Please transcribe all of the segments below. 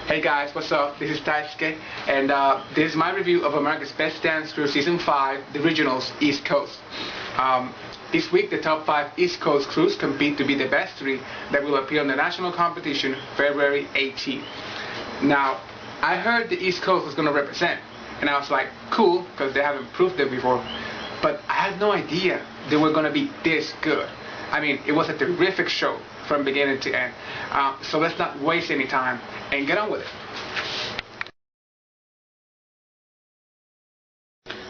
Hey guys, what's up? This is taizuke, and this is my review of America's Best Dance Crew Season 5, the originals, East Coast. This week, the top 5 East Coast crews compete to be the best 3 that will appear in the national competition February 18th. Now, I heard the East Coast was going to represent, and I was like, cool, because they haven't proved it before. But I had no idea they were going to be this good. I mean, it was a terrific show from beginning to end. So let's not waste any time and get on with it.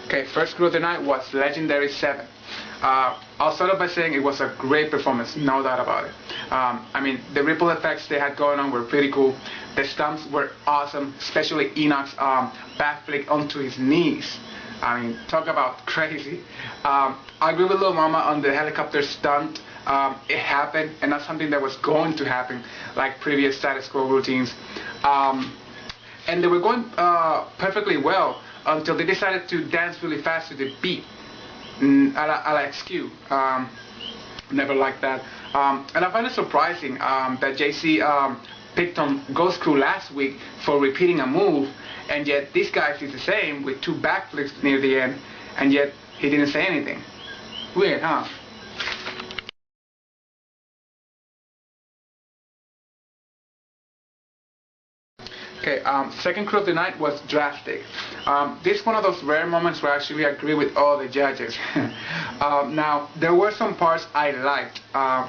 Okay, first crew of the night was Legendary 7. I'll start off by saying it was a great performance, no doubt about it. I mean, the ripple effects they had going on were pretty cool. The stumps were awesome, especially Enoch's back flick onto his knees. I mean, talk about crazy. I agree with Lil Mama on the helicopter stunt. It happened, and that's something that was going to happen, like previous status quo routines. And they were going perfectly well until they decided to dance really fast to the beat. I like XQ. Never liked that. And I find it surprising that JC picked on Ghost Crew last week for repeating a move, and yet this guy did the same with 2 backflips near the end, and yet he didn't say anything. Weird, huh? Okay, second crew of the night was Draztik. This is one of those rare moments where I actually agree with all the judges. Now, there were some parts I liked.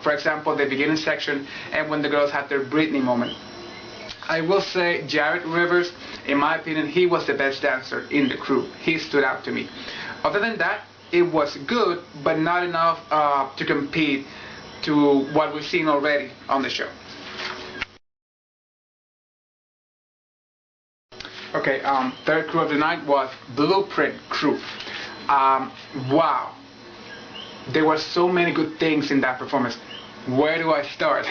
For example, the beginning section and when the girls had their Britney moment. I will say Jared Rivers, in my opinion, he was the best dancer in the crew. He stood out to me. Other than that, it was good, but not enough to compete to what we've seen already on the show. Okay, third crew of the night was Blueprint Crew. Wow, there were so many good things in that performance. Where do I start?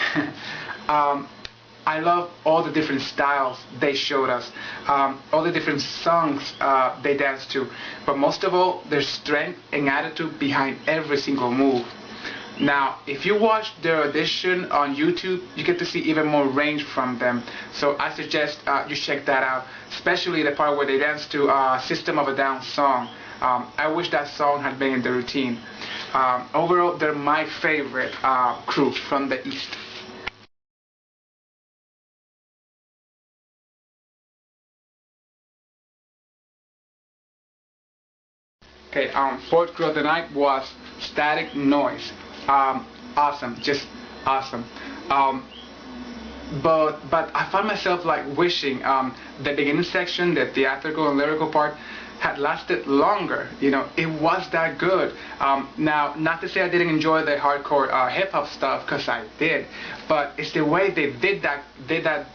I love all the different styles they showed us, all the different songs they danced to, but most of all, their strength and attitude behind every single move. Now, if you watch their audition on YouTube, you get to see even more range from them. So I suggest you check that out, especially the part where they dance to System of a Down song. I wish that song had been in the routine. Overall, they're my favorite crew from the East. Okay, fourth crew of the night was Static Noyze. Awesome, just awesome. But I found myself like wishing the beginning section, the theatrical and lyrical part, had lasted longer. You know, it was that good. Now, not to say I didn't enjoy the hardcore hip hop stuff, because I did, but it's the way they did that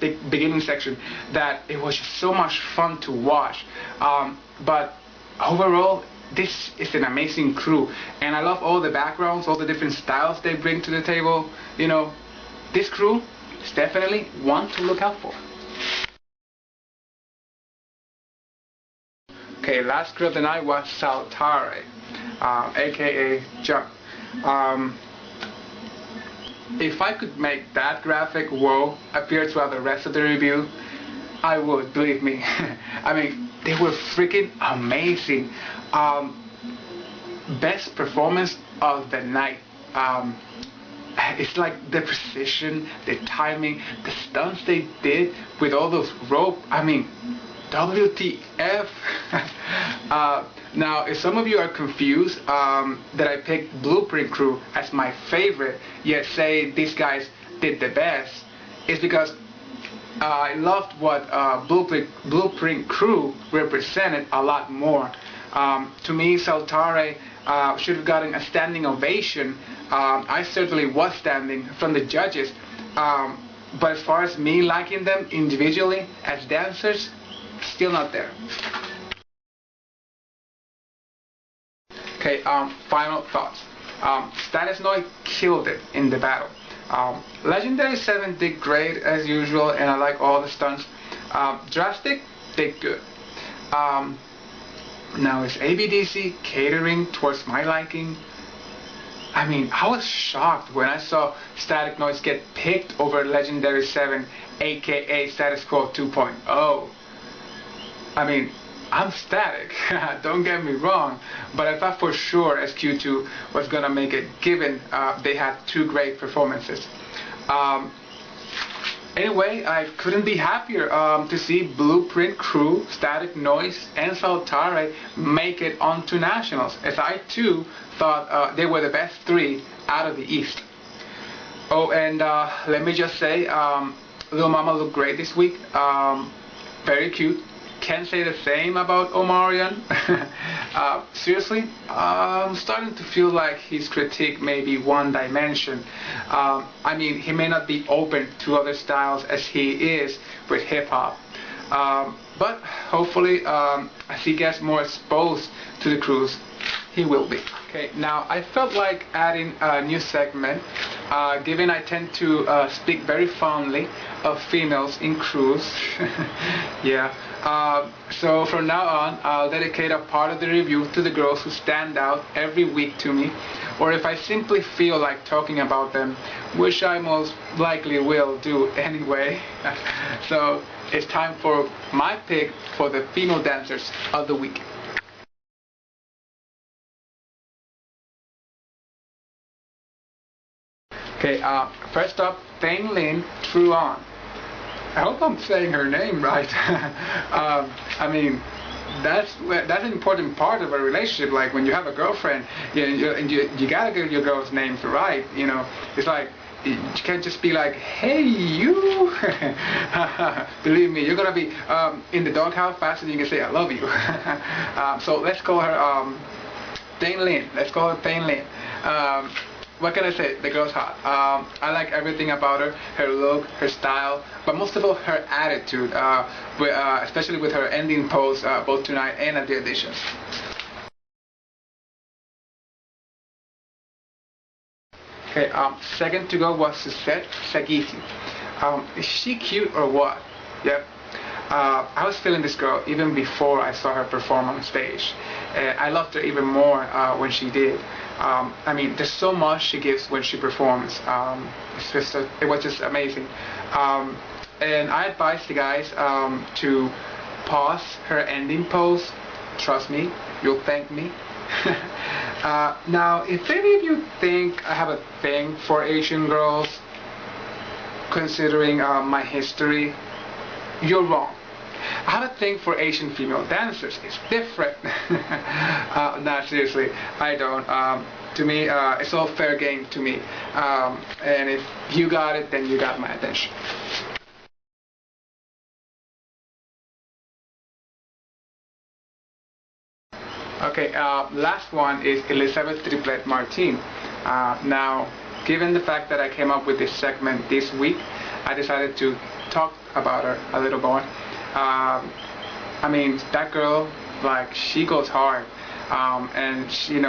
big beginning section that it was just so much fun to watch. But overall, this is an amazing crew, and I love all the backgrounds, all the different styles they bring to the table. You know, this crew is definitely one to look out for. Okay, last crew of the night was Saltare, aka Jump. If I could make that graphic whoa appear throughout the rest of the review, I would, believe me. I mean, they were freaking amazing. Best performance of the night. It's like the precision, the timing, the stunts they did with all those rope. I mean, WTF. Now, if some of you are confused that I picked Blueprint Crew as my favorite, yet say these guys did the best, it's because I loved what Blueprint Crew represented a lot more. To me, Saltare should have gotten a standing ovation. I certainly was standing from the judges. But as far as me liking them individually as dancers, still not there. Okay, final thoughts. Static Noyze killed it in the battle. Legendary 7 did great as usual, and I like all the stunts. Draztik did good. Now, is ABDC catering towards my liking? I mean, I was shocked when I saw Static Noyze get picked over Legendary 7 aka Status Quo 2.0. I mean, I'm Static, don't get me wrong, but I thought for sure SQ2 was gonna make it, given they had two great performances. Anyway, I couldn't be happier to see Blueprint Crew, Static Noyze, and Saltare make it onto nationals, as I too thought they were the best three out of the East. Oh, and let me just say, Lil Mama looked great this week, very cute. Can't say the same about Omarion. Seriously, I'm starting to feel like his critique may be one dimension. I mean, he may not be open to other styles as he is with hip-hop. But hopefully, as he gets more exposed to the crews, he will be. Okay, now I felt like adding a new segment, given I tend to speak very fondly of females in crews. Yeah. So from now on, I'll dedicate a part of the review to the girls who stand out every week to me, or if I simply feel like talking about them, which I most likely will do anyway. So it's time for my pick for the female dancers of the week. Okay, first up, Thein-Lihn Truong. I hope I'm saying her name right. I mean, that's an important part of a relationship. Like when you have a girlfriend, you gotta get your girl's names right. You know, it's like you can't just be like, hey you. Believe me, you're gonna be in the doghouse faster than you can say I love you. So let's call her Thein-Lihn. Let's call her Thein-Lihn. What can I say? The girl's hot. I like everything about her, her look, her style, but most of all her attitude, especially with her ending pose both tonight and at the auditions. Okay, second to go was Suzette Sagisi. Is she cute or what? Yep. I was feeling this girl even before I saw her perform on stage. I loved her even more when she did. I mean, there's so much she gives when she performs. It was just amazing. And I advise the guys to pause her ending pose. Trust me, you'll thank me. Now, if any of you think I have a thing for Asian girls, considering my history, you're wrong. I have a thing for Asian female dancers. It's different. Nah, seriously, I don't. To me, it's all fair game to me. And if you got it, then you got my attention. Okay, last one is Elizabeth Triplett Martin. Now, given the fact that I came up with this segment this week, I decided to talk about her a little more. I mean, that girl, like, she goes hard, and she,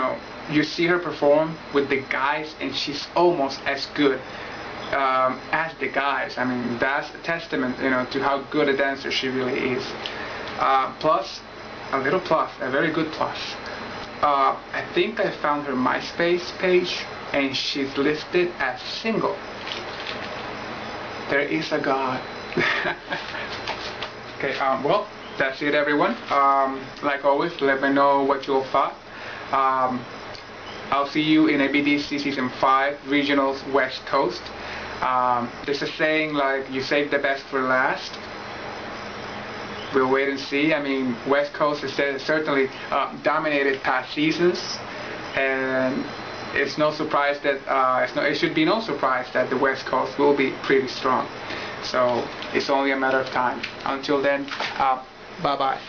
you see her perform with the guys, and she's almost as good as the guys. I mean, that's a testament, to how good a dancer she really is. Plus, a little plus, a very good plus. I think I found her MySpace page, and she's listed as single. There is a God. Okay, well, that's it, everyone. Like always, let me know what you all thought. I'll see you in ABDC Season 5, Regionals West Coast. There's a saying like, you save the best for last. We'll wait and see. I mean, West Coast has certainly dominated past seasons, and it's no surprise that it should be no surprise that the West Coast will be pretty strong. So it's only a matter of time. Until then, bye-bye.